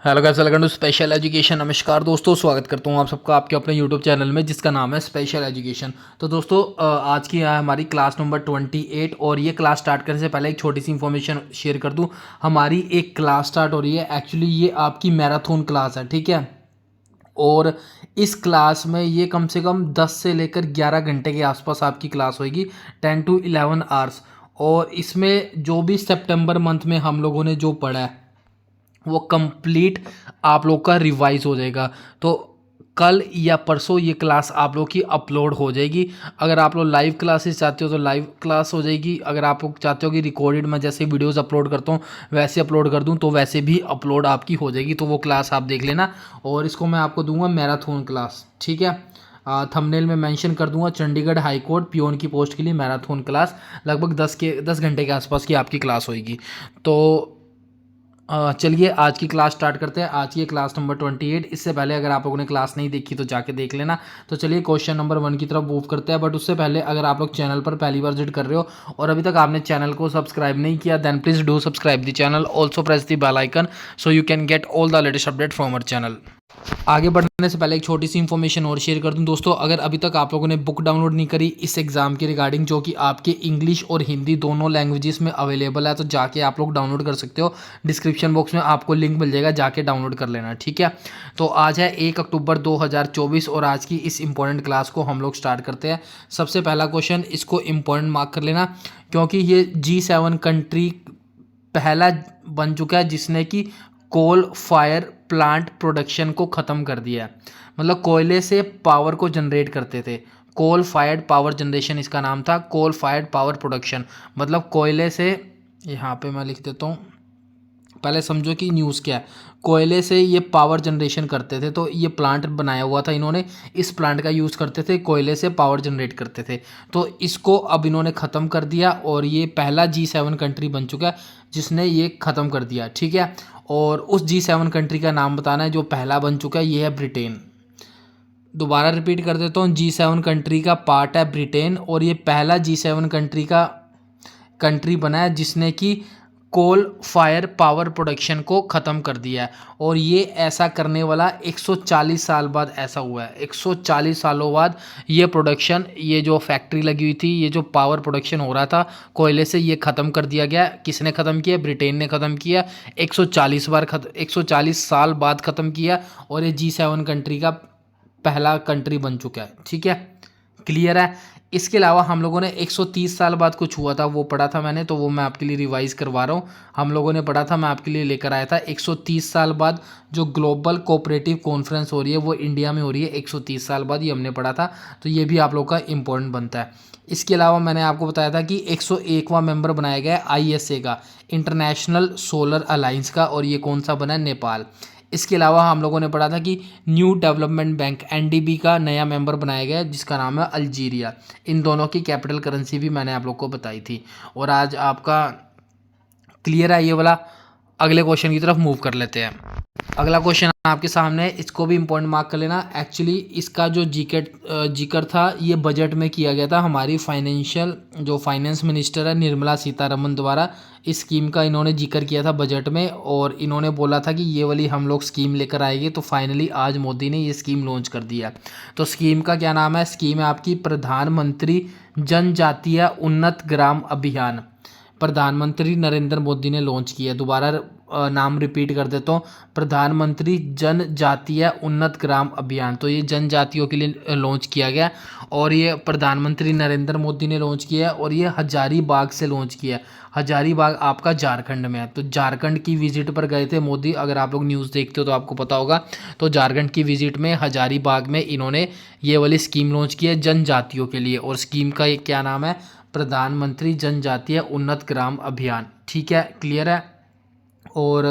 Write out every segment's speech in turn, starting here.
Hello guys, welcome to special education. नमस्कार दोस्तों, स्वागत करता हूँ आप सबका आपके अपने यूट्यूब चैनल में जिसका नाम है स्पेशल एजुकेशन। तो दोस्तों आज की है हमारी क्लास नंबर 28 और ये क्लास स्टार्ट करने से पहले एक छोटी सी इन्फॉर्मेशन शेयर कर दूँ। हमारी एक क्लास स्टार्ट हो रही है। एक्चुअली ये आपकी मैराथन क्लास है, ठीक है। और इस क्लास में ये कम से कम 10 से लेकर 11 घंटे के आसपास आपकी क्लास होगी, 10 to 11 आवर्स। और इसमें जो भी सितंबर मंथ में हम लोगों ने जो पढ़ा है वो कंप्लीट आप लोग का रिवाइज हो जाएगा। तो कल या परसों ये क्लास आप लोग की अपलोड हो जाएगी। अगर आप लोग लाइव क्लासेस चाहते हो तो लाइव क्लास हो जाएगी। अगर आप लोग चाहते हो कि रिकॉर्डेड मैं जैसे वीडियोस अपलोड करता हूँ वैसे अपलोड कर दूँ तो वैसे भी अपलोड आपकी हो जाएगी। तो वो क्लास आप देख लेना। और इसको मैं आपको दूंगा मैराथन क्लास, ठीक है। थंबनेल में मेंशन कर दूंगा चंडीगढ़ हाई कोर्ट पियोन की पोस्ट के लिए मैराथन क्लास। लगभग 10 घंटे के आसपास की आपकी क्लास होगी। तो चलिए आज की क्लास स्टार्ट करते हैं। आज की क्लास नंबर 28। इससे पहले अगर आप लोगों ने क्लास नहीं देखी तो जाके देख लेना। तो चलिए क्वेश्चन नंबर 1 की तरफ मूव करते हैं। बट उससे पहले अगर आप लोग चैनल पर पहली बार विजिट कर रहे हो और अभी तक आपने चैनल को सब्सक्राइब नहीं किया then please do subscribe the channel, also press the bell icon so you can get all the latest update from our channel. आगे बढ़ने से पहले एक छोटी सी इन्फॉर्मेशन और शेयर कर दूं दोस्तों। अगर अभी तक आप लोगों ने बुक डाउनलोड नहीं करी इस एग्ज़ाम के रिगार्डिंग जो कि आपके इंग्लिश और हिंदी दोनों लैंग्वेजेस में अवेलेबल है तो जाके आप लोग डाउनलोड कर सकते हो। डिस्क्रिप्शन बॉक्स में आपको लिंक मिल जाएगा, जाके डाउनलोड कर लेना, ठीक है। तो आज है 1 अक्टूबर 2024 और आज की इस इंपॉर्टेंट क्लास को हम लोग स्टार्ट करते हैं। सबसे पहला क्वेश्चन, इसको इम्पोर्टेंट मार्क कर लेना क्योंकि ये G7 कंट्री पहला बन चुका है जिसने कि कोल फायर प्लांट प्रोडक्शन को ख़त्म कर दिया है। मतलब कोयले से पावर को जनरेट करते थे। कोल फायर्ड पावर जनरेशन इसका नाम था, कोल फायर्ड पावर प्रोडक्शन। मतलब कोयले से, यहाँ पे मैं लिख देता हूँ, पहले समझो कि न्यूज़ क्या है। कोयले से ये पावर जनरेशन करते थे तो ये प्लांट बनाया हुआ था इन्होंने। इस प्लांट का यूज़ करते थे, कोयले से पावर जनरेट करते थे। तो इसको अब इन्होंने ख़त्म कर दिया और ये पहला G7 कंट्री बन चुका है जिसने ये ख़त्म कर दिया, ठीक है। और उस G7 कंट्री का नाम बताना है जो पहला बन चुका है, ये है ब्रिटेन। दोबारा रिपीट कर देता हूँ, G7 कंट्री का पार्ट है ब्रिटेन और ये पहला G7 कंट्री का कंट्री बना है जिसने कि कोल फायर पावर प्रोडक्शन को ख़त्म कर दिया है। और ये ऐसा करने वाला 140 साल बाद ऐसा हुआ है। 140 सालों बाद ये प्रोडक्शन, ये जो फैक्ट्री लगी हुई थी, ये जो पावर प्रोडक्शन हो रहा था कोयले से, ये ख़त्म कर दिया गया। किसने ख़त्म किया? ब्रिटेन ने ख़त्म किया। 140 साल बाद ख़त्म किया और ये G7 कंट्री का पहला कंट्री बन चुका है, ठीक है। क्लियर है। इसके अलावा हम लोगों ने 130 साल बाद कुछ हुआ था वो पढ़ा था मैंने, तो वो मैं आपके लिए रिवाइज करवा रहा हूँ। हम लोगों ने पढ़ा था, मैं आपके लिए लेकर आया था 130 साल बाद जो ग्लोबल कोऑपरेटिव कॉन्फ्रेंस हो रही है वो इंडिया में हो रही है 130 साल बाद, ये हमने पढ़ा था। तो ये भी आप लोग का इम्पोर्टेंट बनता है। इसके अलावा मैंने आपको बताया था कि 101वां मेंबर बनाया गया है ISA का, इंटरनेशनल सोलर अलायंस का, और ये कौन सा बना है? नेपाल। इसके अलावा हम लोगों ने पढ़ा था कि न्यू डेवलपमेंट बैंक NDB का नया मेंबर बनाया गया है जिसका नाम है अल्जीरिया। इन दोनों की कैपिटल करेंसी भी मैंने आप लोग को बताई थी। और आज आपका क्लियर है ये वाला। अगले क्वेश्चन की तरफ मूव कर लेते हैं। अगला क्वेश्चन आपके सामने है, इसको भी इम्पोर्टेंट मार्क कर लेना। एक्चुअली इसका जो जिक्र था ये बजट में किया गया था। हमारी फाइनेंस मिनिस्टर है निर्मला सीतारमन द्वारा इस स्कीम का इन्होंने जिक्र किया था बजट में। और इन्होंने बोला था कि ये वाली हम लोग स्कीम लेकर आएंगे। तो फाइनली आज मोदी ने ये स्कीम लॉन्च कर दिया। तो स्कीम का क्या नाम है? स्कीम है आपकी प्रधानमंत्री जनजातीय उन्नत ग्राम अभियान। प्रधानमंत्री नरेंद्र मोदी ने लॉन्च किया। दोबारा नाम रिपीट कर देता हूँ, प्रधानमंत्री जनजातीय उन्नत ग्राम अभियान। तो ये जनजातियों के लिए लॉन्च किया गया और ये प्रधानमंत्री नरेंद्र मोदी ने लॉन्च किया है और ये हजारीबाग से लॉन्च किया है। हजारीबाग आपका झारखंड में है। तो झारखंड की विजिट पर गए थे मोदी, अगर आप लोग न्यूज़ देखते हो तो आपको पता होगा। तो झारखंड की विजिट में हजारीबाग में इन्होंने ये वाली स्कीम लॉन्च की है जनजातियों के लिए। और स्कीम का ये क्या नाम है? प्रधानमंत्री जनजातीय उन्नत ग्राम अभियान, ठीक है। क्लियर है। और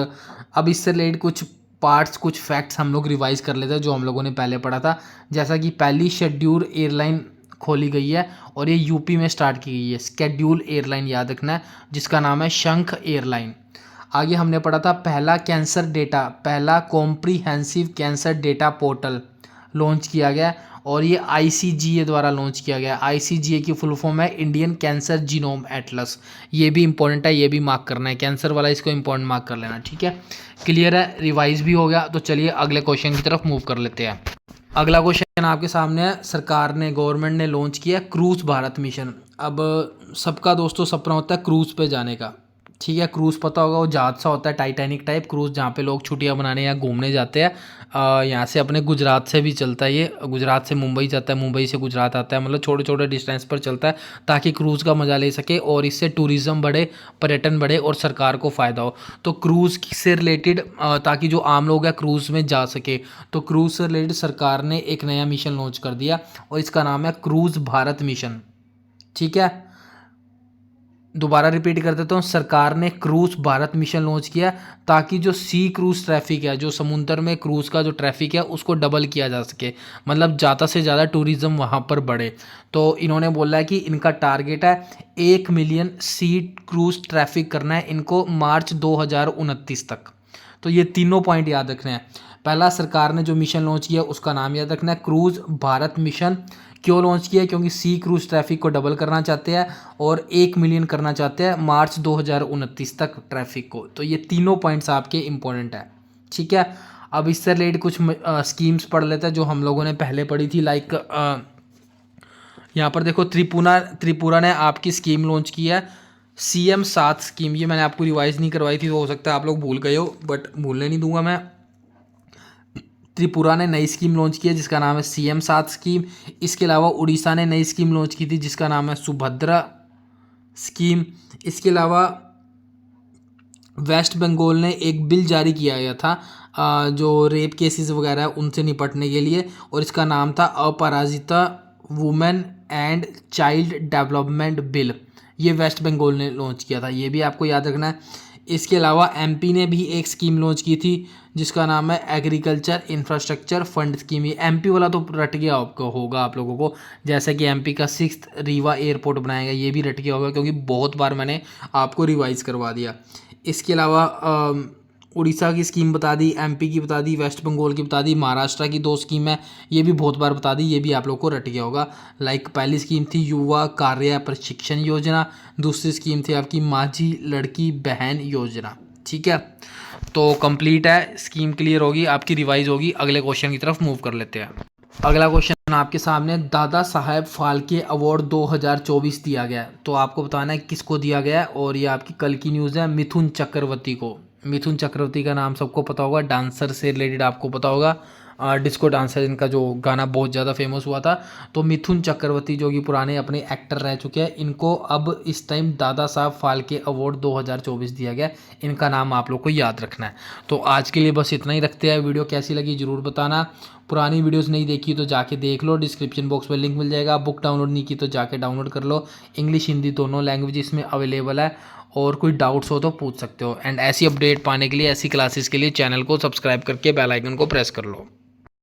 अब इससे रिलेटेड कुछ पार्ट्स, कुछ फैक्ट्स हम लोग रिवाइज कर लेते हैं जो हम लोगों ने पहले पढ़ा था। जैसा कि पहली शेड्यूल एयरलाइन खोली गई है और ये यूपी में स्टार्ट की गई है। शेड्यूल एयरलाइन याद रखना है जिसका नाम है शंख एयरलाइन। आगे हमने पढ़ा था पहला comprehensive cancer data portal launch किया गया और ये ICGA द्वारा लॉन्च किया गया है। ICGA की फुल फॉर्म है इंडियन कैंसर जीनोम एटलस। ये भी इंपॉर्टेंट है, ये भी मार्क करना है, कैंसर वाला इसको इंपॉर्टेंट मार्क कर लेना, ठीक है। क्लियर है, रिवाइज भी हो गया। तो चलिए अगले क्वेश्चन की तरफ मूव कर लेते हैं। अगला क्वेश्चन आपके सामने है, सरकार ने गवर्नमेंट ने लॉन्च किया क्रूज भारत मिशन। अब सबका दोस्तों सपना होता है क्रूज पे जाने का, ठीक है। क्रूज़ पता होगा, वो जहाज सा होता है टाइटैनिक टाइप क्रूज़, जहाँ पे लोग छुट्टियाँ बनाने या घूमने जाते हैं। यहाँ से अपने गुजरात से भी चलता है, ये गुजरात से मुंबई जाता है, मुंबई से गुजरात आता है, मतलब छोटे छोटे डिस्टेंस पर चलता है ताकि क्रूज़ का मज़ा ले सके और इससे टूरिज़्म बढ़े, पर्यटन बढ़े और सरकार को फ़ायदा हो। तो क्रूज़ से रिलेटेड ताकि जो आम लोग हैं क्रूज़ में जा सके, तो क्रूज़ से रिलेटेड सरकार ने एक नया मिशन लॉन्च कर दिया और इसका नाम है क्रूज़ भारत मिशन, ठीक है। दोबारा रिपीट कर देता हूँ, सरकार ने क्रूज भारत मिशन लॉन्च किया ताकि जो सी क्रूज ट्रैफिक है, जो समुद्र में क्रूज का जो ट्रैफिक है उसको डबल किया जा सके, मतलब ज़्यादा से ज़्यादा टूरिज़्म वहाँ पर बढ़े। तो इन्होंने बोला है कि इनका टारगेट है 1 मिलियन सी क्रूज ट्रैफिक करना है इनको मार्च 2029 तक। तो ये तीनों पॉइंट याद रखने हैं। पहला, सरकार ने जो मिशन लॉन्च किया उसका नाम याद रखना है क्रूज भारत मिशन। क्यों लॉन्च किया? क्योंकि सी क्रूज ट्रैफिक को डबल करना चाहते हैं और 1 मिलियन करना चाहते हैं मार्च 2029 तक ट्रैफिक को। तो ये तीनों पॉइंट्स आपके इंपॉर्टेंट है, ठीक है। अब इससे रिलेटेड कुछ स्कीम्स पढ़ लेते हैं जो हम लोगों ने पहले पढ़ी थी। लाइक यहाँ पर देखो, त्रिपुरा ने आपकी स्कीम लॉन्च की है CM 7 स्कीम। ये मैंने आपको रिवाइज नहीं करवाई थी, तो हो सकता है आप लोग भूल गए हो, बट भूलने नहीं दूंगा मैं। त्रिपुरा ने नई स्कीम लॉन्च की है जिसका नाम है CM 7 स्कीम। इसके अलावा उड़ीसा ने नई स्कीम लॉन्च की थी जिसका नाम है सुभद्रा स्कीम। इसके अलावा वेस्ट बंगाल ने एक बिल जारी किया गया था जो रेप केसेस वगैरह है उनसे निपटने के लिए, और इसका नाम था Aparajita women and child development bill. ये वेस्ट बंगाल ने लॉन्च किया था, ये भी आपको याद रखना है। इसके अलावा MP ने भी एक स्कीम लॉन्च की थी जिसका नाम है एग्रीकल्चर इंफ्रास्ट्रक्चर फंड स्कीम। ये MP वाला तो रट गया आपको होगा आप लोगों को, जैसे कि MP का 6th रीवा एयरपोर्ट बनाएगा, ये भी रट गया होगा क्योंकि बहुत बार मैंने आपको रिवाइज करवा दिया। इसके अलावा उड़ीसा की स्कीम बता दी, MP की बता दी, वेस्ट बंगाल की बता दी, महाराष्ट्र की 2 स्कीम है, ये भी बहुत बार बता दी, ये भी आप लोग को रट गया होगा। लाइक पहली स्कीम थी युवा कार्य प्रशिक्षण योजना, दूसरी स्कीम थी आपकी माझी लड़की बहन योजना, ठीक है। तो कंप्लीट है, स्कीम क्लियर होगी, आपकी रिवाइज होगी। अगले क्वेश्चन की तरफ मूव कर लेते हैं। अगला क्वेश्चन आपके सामने, दादा साहेब फाल्के अवार्ड 2024 दिया गया है। तो आपको बताना है किसको दिया गया है, और ये आपकी कल की न्यूज़ है, मिथुन चक्रवर्ती को। मिथुन चक्रवर्ती का नाम सबको पता होगा, डांसर से रिलेटेड आपको पता होगा, डिस्को डांसर, इनका जो गाना बहुत ज़्यादा फेमस हुआ था। तो मिथुन चक्रवर्ती जो कि पुराने अपने एक्टर रह चुके हैं, इनको अब इस टाइम दादा साहब फाल्के अवार्ड 2024 दिया गया। इनका नाम आप लोग को याद रखना है। तो आज के लिए बस इतना ही रखते हैं। वीडियो कैसी लगी ज़रूर बताना। पुरानी वीडियोस नहीं देखी तो जाके देख लो, डिस्क्रिप्शन बॉक्स में लिंक मिल जाएगा। बुक डाउनलोड नहीं की तो जाके डाउनलोड कर लो। इंग्लिश हिंदी दोनों लैंग्वेज इसमें अवेलेबल है, और कोई डाउट्स हो तो पूछ सकते हो। एंड ऐसी अपडेट पाने के लिए, ऐसी क्लासेस के लिए चैनल को सब्सक्राइब करके बेल आइकन को प्रेस कर लो।